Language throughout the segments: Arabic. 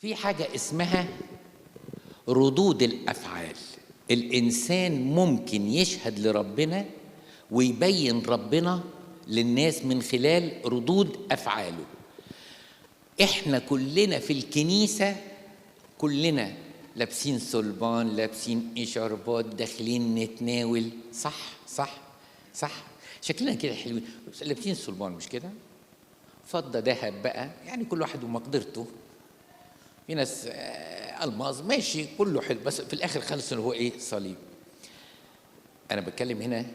في حاجة اسمها ردود الأفعال. الإنسان ممكن يشهد لربنا ويبين ربنا للناس من خلال ردود أفعاله. إحنا كلنا في الكنيسة كلنا لابسين صلبان، لابسين إشاربات، داخلين نتناول. صح صح صح، شكلنا كده حلوين، لابسين صلبان مش كده؟ فضة ذهب بقى، يعني كل واحد ومقدرته. في ناس الماظ، ماشي كله حلو، بس في الاخر خلص اللي هو ايه؟ صليب. انا بتكلم هنا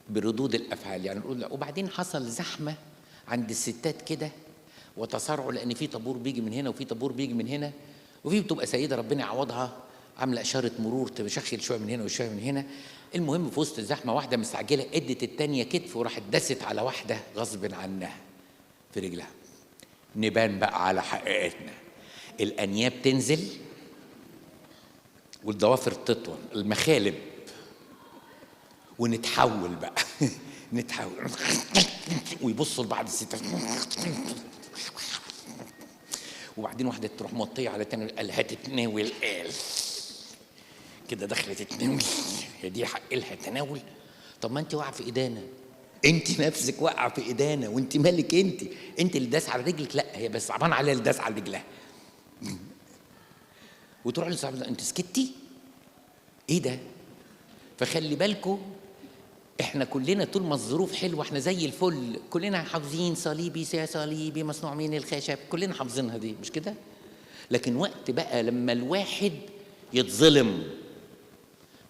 بردود الافعال، يعني نقول. وبعدين حصل زحمه عند الستات كده وتصارعوا، لان في طابور بيجي من هنا وفي طابور بيجي من هنا، وفي بتبقى سيده ربنا يعوضها عامله اشاره مرور تشخل شويه من هنا وشويه من هنا. المهم في وسط الزحمه واحده مستعجله ادت التانيه كتف وراحت دست على واحده غصب عنها في رجلها. نبان بقى على حقيقتنا، الانياب تنزل والضوافر تطول، المخالب، ونتحول بقى نتحول ويبصوا لبعض الستات، وبعدين واحده تروح موطيه على تاني، قال هتتناول، قال كده دخلت تتناول، هي دي حق لها تناول؟ طب ما انت واقعه في ايدينا، انت نفسك واقعه في ايدينا، وانت مالك؟ انت اللي داس على رجلك؟ لا، هي بس صعبان عليها اللي داس على رجلها. وتروح لصاحبها، انت سكتي؟ ايه ده؟ فخلي بالكم، احنا كلنا طول ما الظروف حلوه احنا زي الفل، كلنا حافظين صليبي يا صليبي مصنوع من الخشب، كلنا حافظينها دي مش كده؟ لكن وقت بقى لما الواحد يتظلم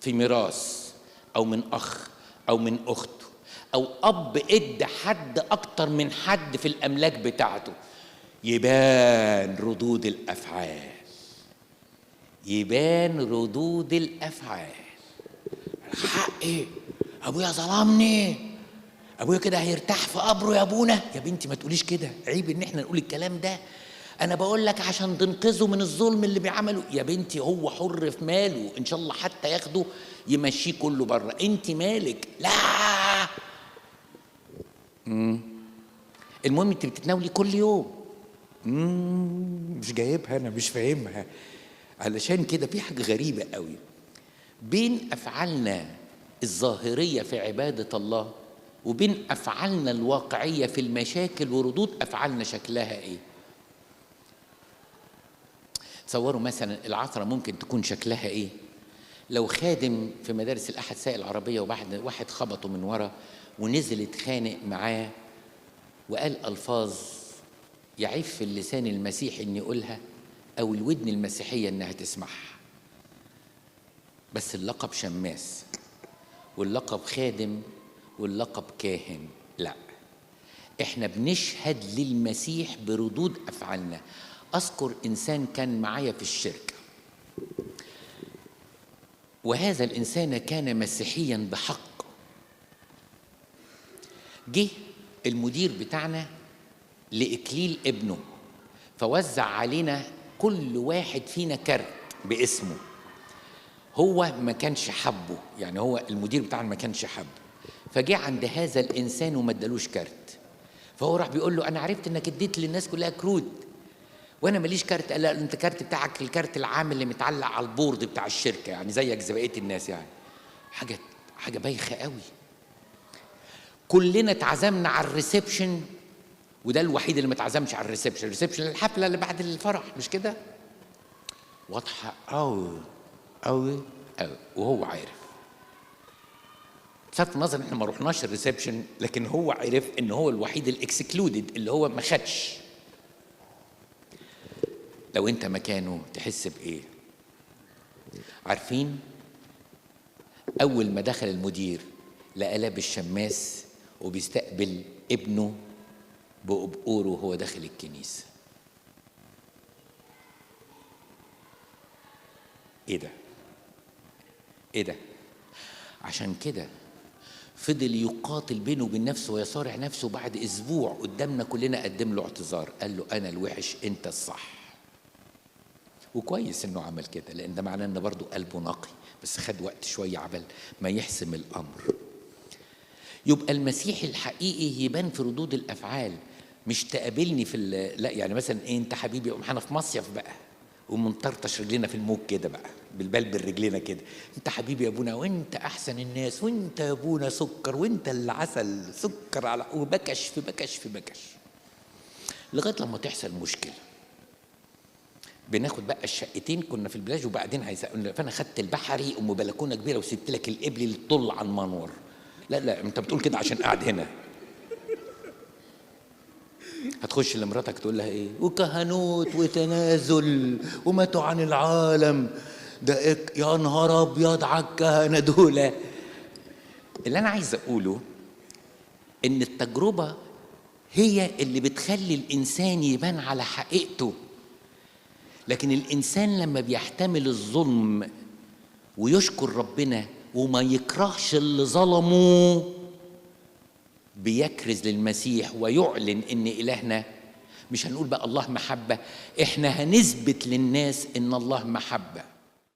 في ميراث او من اخ او من اخته، او اب ادى حد اكتر من حد في الاملاك بتاعته، يبان ردود الافعال، يبان ردود الافعال. حقي، ابويا ظلمني، ابويا كده هيرتاح في قبره يا ابونا. يا بنتي ما تقوليش كده، عيب ان احنا نقول الكلام ده. انا بقول لك عشان تنقذه من الظلم اللي بيعمله. يا بنتي هو حر في ماله، ان شاء الله حتى ياخده يمشيه كله بره، انت مالك؟ لا. المهم انت بتتناولي كل يوم. مش جايبها، انا مش فاهمها. علشان كده في حاجه غريبه قوي بين افعالنا الظاهريه في عباده الله وبين افعالنا الواقعيه في المشاكل، وردود افعالنا شكلها ايه. تصوروا مثلا العثره ممكن تكون شكلها ايه لو خادم في مدارس الاحد سائق العربيه واحد خبطه من ورا ونزل اتخانق معاه وقال الفاظ يعف اللسان المسيحي ان يقولها او الودن المسيحيه انها تسمعها، بس اللقب شماس واللقب خادم واللقب كاهن. لا، احنا بنشهد للمسيح بردود افعالنا. اذكر انسان كان معايا في الشركه، وهذا الانسان كان مسيحيا بحق. جه المدير بتاعنا لاكليل ابنه، فوزع علينا كل واحد فينا كارت باسمه. هو ما كانش حبه، يعني هو المدير بتاعنا ما كانش حبه، فجاء عند هذا الانسان وما ادالوش كارت. فهو راح بيقول له انا عرفت انك اديت للناس كلها كروت وانا ماليش كارت. قال لا، انت الكارت بتاعك الكارت العام اللي متعلق على البورد بتاع الشركه، يعني زيك زي بقيه الناس. يعني حاجه بايخه قوي. كلنا اتعزمنا على الريسبشن، وده الوحيد اللي ما اتعزمش على الريسبشن الحفله اللي بعد الفرح مش كده؟ واضحه قوي قوي قوي، وهو عارف. بصرف النظر احنا ما رحناش الريسبشن، لكن هو عرف ان هو الوحيد الاكسكلودد اللي هو ما خدش. لو انت مكانه تحس بايه؟ عارفين اول ما دخل المدير لقى لابس شماس وبيستقبل ابنه بقبقوره وهو داخل الكنيسه. ايه ده؟ ايه ده؟ عشان كده فضل يقاتل بينه وبين نفسه ويصارع نفسه. بعد اسبوع قدامنا كلنا قدم له اعتذار، قال له انا الوحش انت الصح. وكويس انه عمل كده، لان ده معناه ان برضه قلبه نقي، بس خد وقت شويه عبال ما يحسم الامر. يبقى المسيح الحقيقي يبان في ردود الافعال، مش تقابلني في لا يعني مثلا ايه انت حبيبي، احنا في مصيف بقى ومنطرطش رجلينا في الموج كده بقى، بالبلبل رجلينا كده، انت حبيبي يا ابونا، وانت احسن الناس، وانت يا ابونا سكر، وانت اللي عسل سكر على، وبكش في بكش في بكش، لغايه لما تحصل مشكله. بناخد بقى الشقتين، كنا في البلاج وبعدين هيسقونا، فانا خدت البحري ام بلكونه كبيره وسبت لك القبل اللي تطل على المنور. لا لا انت بتقول كده عشان قاعد هنا. هتخش لمراتك تقول لها ايه؟ وكهنوت وتنازل وماتوا عن العالم ده، يا نهار ابيض على الكهنه دول. اللي انا عايز اقوله ان التجربه هي اللي بتخلي الانسان يبان على حقيقته. لكن الانسان لما بيحتمل الظلم ويشكر ربنا وما يكرهش اللي ظلمه، بيكرز للمسيح ويعلن ان الهنا، مش هنقول بقى الله محبه، احنا هنثبت للناس ان الله محبه.